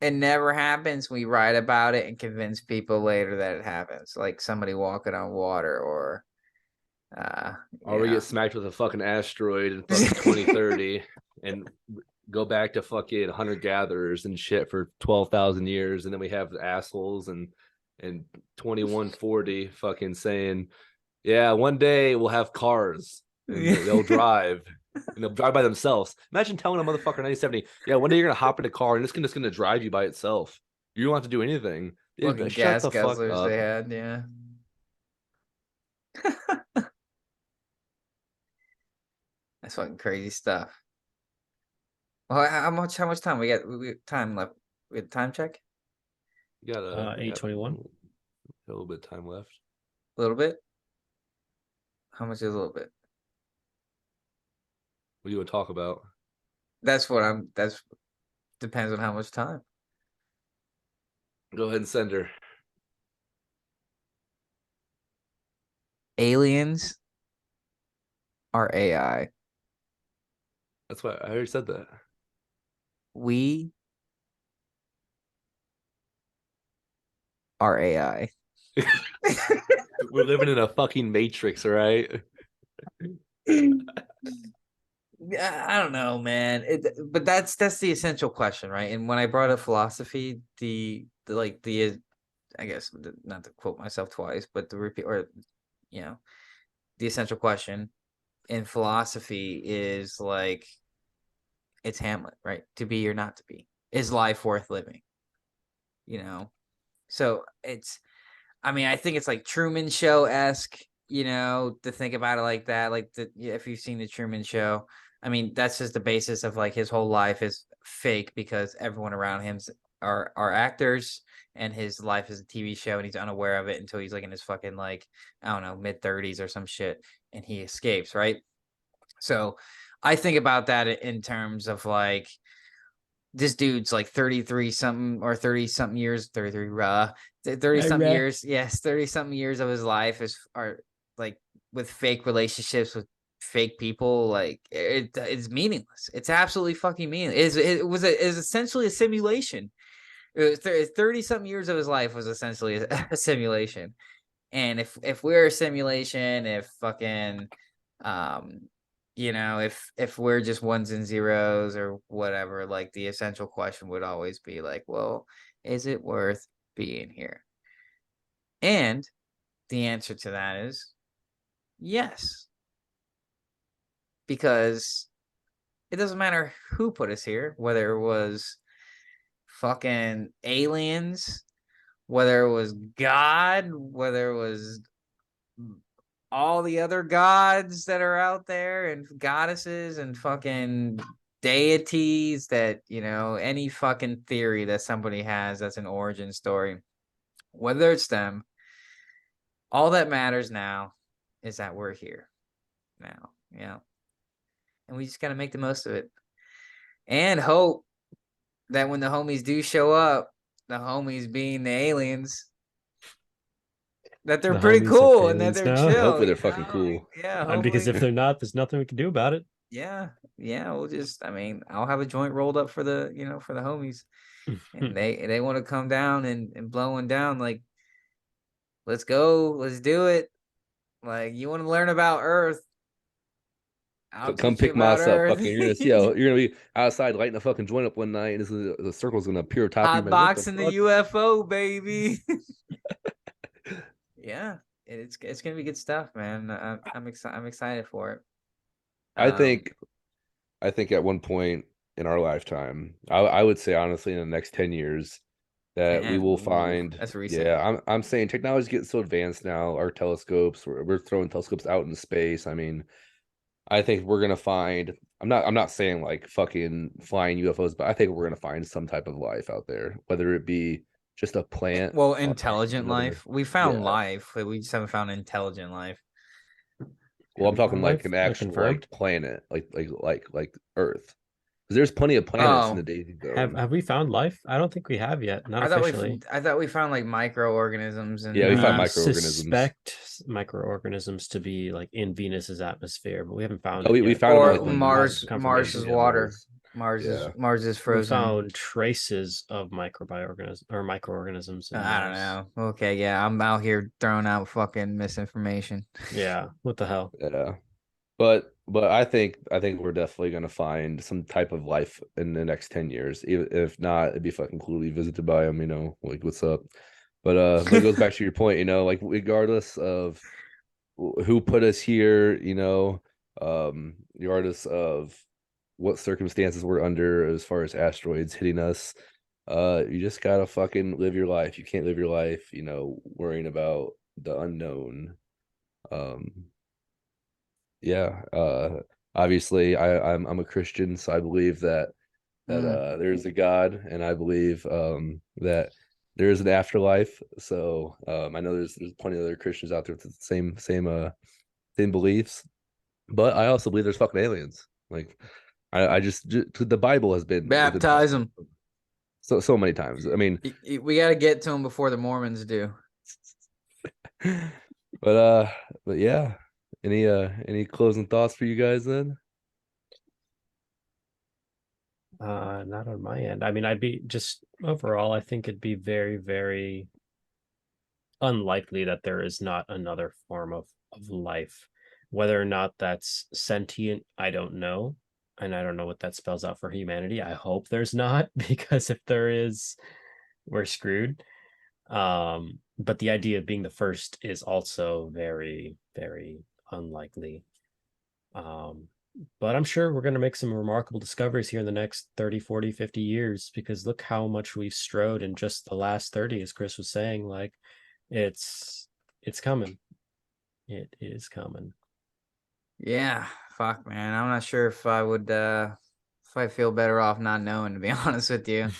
it never happens. We write about it and convince people later that it happens, like somebody walking on water, or uh, Or you we get know. smacked with a fucking asteroid in fucking 2030 and go back to fucking hunter gatherers and shit for 12,000 years, and then we have the assholes and 2140 fucking saying, yeah, one day we'll have cars and they'll drive and they'll drive by themselves. Imagine telling a motherfucker in 1970, yeah, one day you're gonna hop in a car and it's gonna drive you by itself. You don't have to do anything. Yeah, Fucking shut gas the fuck guzzlers they up. had, yeah. That's fucking crazy stuff. Well, how much time we got time left? We had time check? We got 8:21. a little bit of time left. A little bit? How much is a little bit? What do you want to talk about? That's depends on how much time. Go ahead and send her. Aliens are AI. That's why I already said that. We are AI. We're living in a fucking matrix, all right? Yeah, I don't know, man. But that's the essential question, right? And when I brought up philosophy, the like the I guess not to quote myself twice, but the repeat, or you know, the essential question in philosophy is like, it's Hamlet, right? To be or not to be. Is life worth living? You know? So it's, I mean, I think it's like Truman Show esque, to think about it like that. Like yeah, if you've seen the Truman Show, I mean, that's just the basis of like his whole life is fake because everyone around him are actors, and his life is a TV show, and he's unaware of it until he's like in his fucking like, I don't know, mid 30s or some shit, and he escapes, right? So I think about that in terms of like, this dude's like 33 something or 30 something years, 33 30 something Right. years, yes, 30 something years of his life is are like with fake relationships with fake people. Like it's meaningless. It's absolutely fucking meaningless. It was essentially a simulation. It was 30 something years of his life was essentially a simulation. And if we're a simulation, if fucking um if we're just ones and zeros or whatever, like the essential question would always be like, well, is it worth being here? And the answer to that is yes, because it doesn't matter who put us here, whether it was fucking aliens, whether it was God, whether it was all the other gods that are out there and goddesses and fucking deities, that any fucking theory that somebody has that's an origin story, whether it's them, all that matters now is that we're here now, and we just got to make the most of it. and hope that when the homies do show up, the homies being the aliens, that they're The pretty homies are cool and that aliens they're now. chill, Hopefully they're you fucking know? cool. Yeah, And because hopefully. if they're not, there's nothing we can do about it. Yeah, yeah. We'll just, I mean, I'll have a joint rolled up for the, for the homies, and they want to come down and blowing down. Like, let's go, let's do it. Like, you want to learn about Earth? I'll Come teach you pick about Moss up. Earth. Fucking, you're gonna see how you're gonna be outside lighting a fucking joint up one night, and the circle's gonna appear atop you. Hot Like, what the boxing the fuck? UFO, baby. Yeah, it's gonna be good stuff, man. I'm excited. I'm excited for it. I Um, think I think at one point in our lifetime, I would say honestly in the next 10 years that we 10. will Ooh, find, that's recent. yeah, I'm saying technology's getting so advanced now, our telescopes, we're throwing telescopes out in space. I mean, I think we're gonna find, I'm not saying like fucking flying UFOs, but I think we're gonna find some type of life out there, whether it be just a plant Well, on intelligent another, life. We found yeah. life, but we just haven't found intelligent life. Well, Have I'm we talking found like life? an actual like Confirmed? planet, like Earth. Because there's plenty of planets in the Oh, dating Have zone. have we found life? I don't think we have yet. Not officially. I thought we found like microorganisms Yeah, and we found We microorganisms. suspect microorganisms to be like in Venus's atmosphere, but we haven't found No, it we yet. found them or like We on have Mars's confirmation. yeah, water. Mars. Yeah. Mars is We frozen. found traces of microorganisms in I don't Mars. know. Okay, yeah, I'm out here throwing out fucking misinformation. Yeah, what the hell? Yeah. But I think we're definitely gonna find some type of life in the next 10 years. Even if not, it'd be fucking cool to be visited by them, like what's up. But it goes back to your point, like regardless of who put us here, regardless of what circumstances we're under as far as asteroids hitting us, you just gotta fucking live your life. You can't live your life, worrying about the unknown. Um, yeah, obviously I'm a Christian, so I believe that Mm. there's a God, and I believe that there is an afterlife. So I know there's plenty of other Christians out there with the same beliefs, but I also believe there's fucking aliens. Like I just the Bible has been Baptize tested them. so many times. I mean, We got to get to them before the Mormons do. but uh, but yeah. Any closing thoughts for you guys then? Not on my end. I mean, I'd be just overall, I think it'd be very, very unlikely that there is not another form of life. Whether or not that's sentient, I don't know. And I don't know what that spells out for humanity. I hope there's not, because if there is, we're screwed. But the idea of being the first is also very, very unlikely. Um, but I'm sure we're going to make some remarkable discoveries here in the next 30, 40, 50 years, because look how much we've strode in just the last 30, as Chris was saying. Like, it's coming. It is coming. Yeah, fuck, man. I'm not sure if I feel better off not knowing, to be honest with you.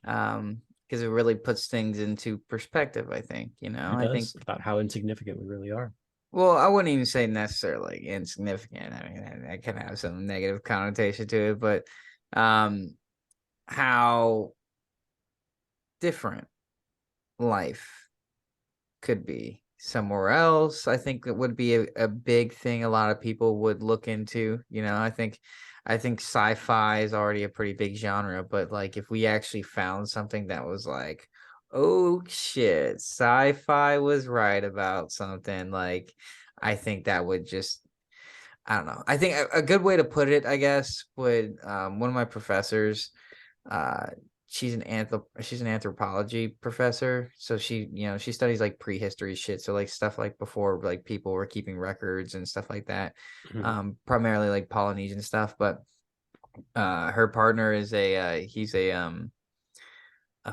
Because it really puts things into perspective, I think, It I think, does, about how insignificant we really are. well, I wouldn't even say necessarily insignificant. I mean, that can have some negative connotation to it, but um, how different life could be somewhere else. I think it would be a big thing a lot of people would look into. I think sci-fi is already a pretty big genre, but like if we actually found something that was like, oh shit, sci-fi was right about something, like I think that would just, I don't know. I think a good way to put it, I guess, would, one of my professors, uh she's an anthropology professor, so she studies like prehistory shit, so like stuff like before like people were keeping records and stuff like that, Mhm. primarily like Polynesian stuff, but her partner is he's a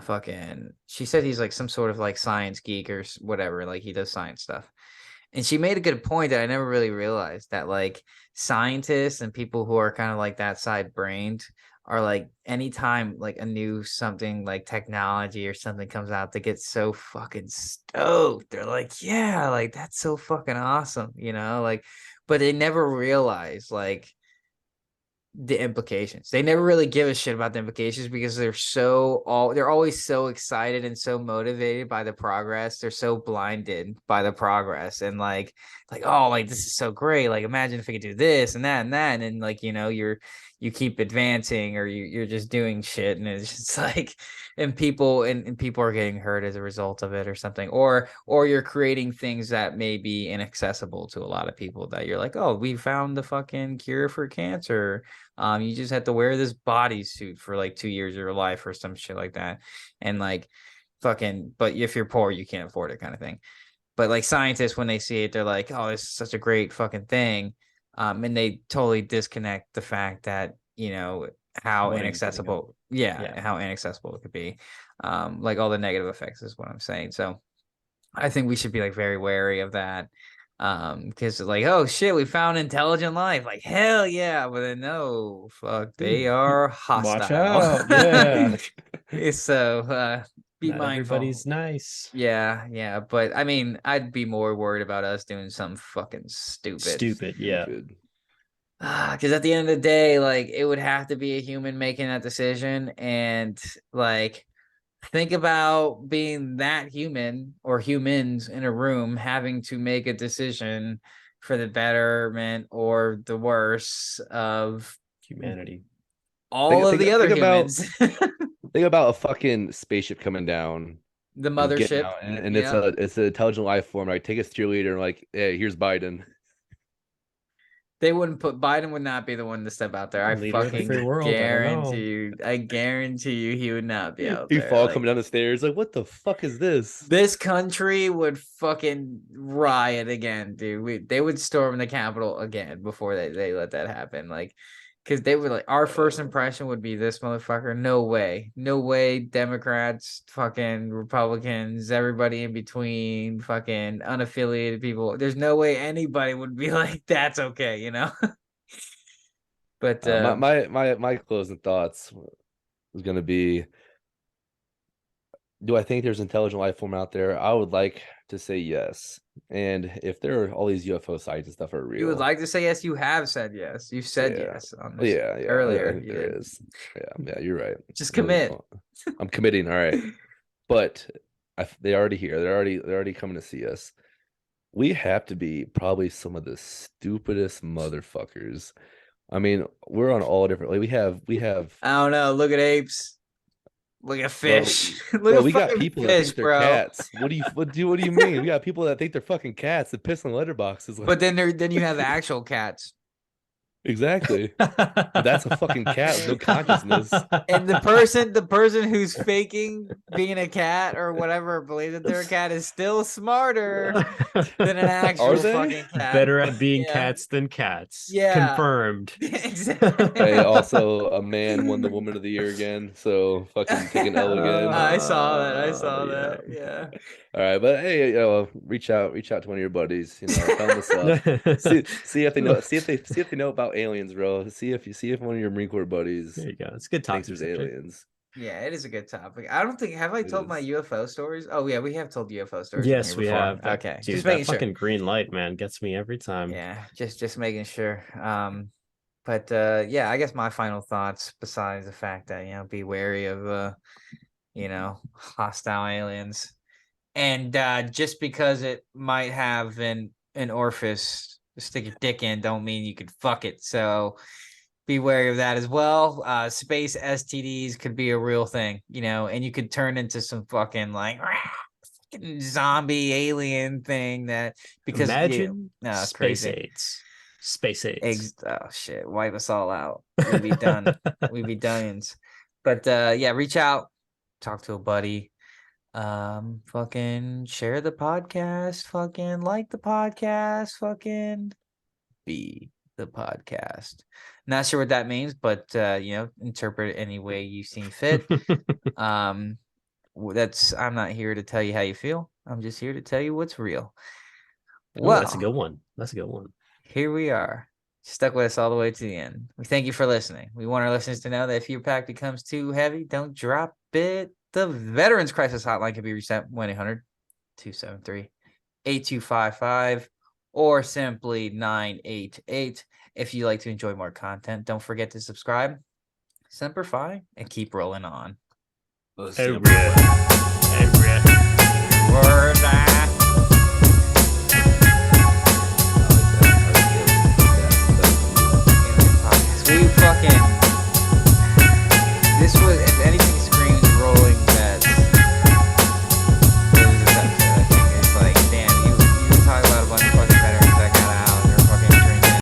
fucking, she said he's like some sort of like science geek or whatever, like he does science stuff. And she made a good point that I never really realized, that like scientists and people who are kind of like that side brained are like, anytime like a new something like technology or something comes out, they get so fucking stoked. They're like, yeah, like that's so fucking awesome, like, but they never realize like the implications. They never really give a shit about the implications because they're always so excited and so motivated by the progress. They're so blinded by the progress and like oh, like this is so great. Like imagine if we could do this and that and that, and like you keep advancing or you're just doing shit, and it's just like and people are getting hurt as a result of it or something, or you're creating things that may be inaccessible to a lot of people that you're like, oh, we found the fucking cure for cancer. You just have to wear this bodysuit for like 2 years of your life or some shit like that. And like fucking, but if you're poor, you can't afford it kind of thing. But like scientists, when they see it, they're like, oh, this is such a great fucking thing. And they totally disconnect the fact that, how What are you giving up? inaccessible, Yeah. how inaccessible it could be. Like all the negative effects is what I'm saying. So I think we should be like very wary of that. Because like, oh shit, we found intelligent life. Like, hell yeah. But then no, fuck, they are Watch hostile. out. Yeah. So be Not mindful. everybody's nice. Yeah. But I mean, I'd be more worried about us doing something fucking stupid. Stupid. Yeah. Stupid. Because at the end of the day, like it would have to be a human making that decision. And like think about being that human or humans in a room having to make a decision for the betterment or the worse of Humanity. all of the other humans. Think about a fucking spaceship coming down The and getting mothership. out, and Yeah. it's an intelligent life form. Like take us to your leader and like, hey, here's Biden. They wouldn't put Biden would not be the one to step out there. I Leader of the fucking free world. I don't know. guarantee you he would not be out You there. fall Like coming down the stairs. Like, what the fuck is this? this country would fucking riot again, dude. They would storm the Capitol again before they let that happen. Like, because they would like our first impression would be this motherfucker. No way. Democrats, fucking Republicans, everybody in between, fucking unaffiliated people. There's no way anybody would be like, that's okay. But My closing thoughts was gonna be, do I think there's intelligent life form out there? I would like to say yes. And if there are all these UFO sites and stuff are you would real, like to say yes. You have said yes. You said yeah, yes on this yeah, I earlier. think You there did. is. Yeah, you're right. Just commit. I'm committing. All right, but they already here. They're already coming to see us. We have to be probably some of the stupidest motherfuckers. I mean, we're on all different. Like we have, I don't know. Look at apes. Look at bro, fish. Look bro. at We got fucking people that fish, think they're bro. cats. What do you mean? We got people that think they're fucking cats that piss on letterboxes. But then you have actual cats. Exactly. But that's a fucking cat with no consciousness. And the person who's faking being a cat or whatever, believes that they're a cat is still smarter than an actual Are they? fucking cat. Better at being Yeah. cats than cats. Yeah. Confirmed. Exactly. Hey, also a man won the woman of the year again. So fucking take an L again. I saw that. Yeah. Yeah. All right, but hey, reach out to one of your buddies. Tell them what's up. See if they know. See if they know about aliens, bro. See if one of your Marine Corps buddies There you go. It's a good thinks topic there's subject. aliens. Yeah, it is a good topic. I don't think have I It told my is. UFO stories? Oh yeah, we have told UFO stories on Yes, here we before. have. Okay, Dude, just that making sure. fucking green light, man, gets me every time. Yeah, just making sure. But yeah, I guess my final thoughts, besides the fact that be wary of hostile aliens, and just because it might have an orifice to stick your dick in, don't mean you could fuck it. So be wary of that as well. Space STDs could be a real thing, and you could turn into some fucking like fucking zombie alien thing that because Imagine it's space crazy. AIDS. Space AIDS. Oh shit, wipe us all out. We'd be done. We'd be done. But yeah, reach out, talk to a buddy. Fucking share the podcast, fucking like the podcast, fucking be the podcast. Not sure what that means, but interpret it any way you see fit. I'm not here to tell you how you feel. I'm just here to tell you what's real. Well, that's a good one. That's a good one. Here we are. Stuck with us all the way to the end. We thank you for listening. We want our listeners to know that if your pack becomes too heavy, don't drop it. The Veterans Crisis Hotline can be reached at 1-800-273-8255 or simply 988. If you like to enjoy more content, don't forget to subscribe, Semper Fi, and keep rolling on. Word. We fucking. This was, if anything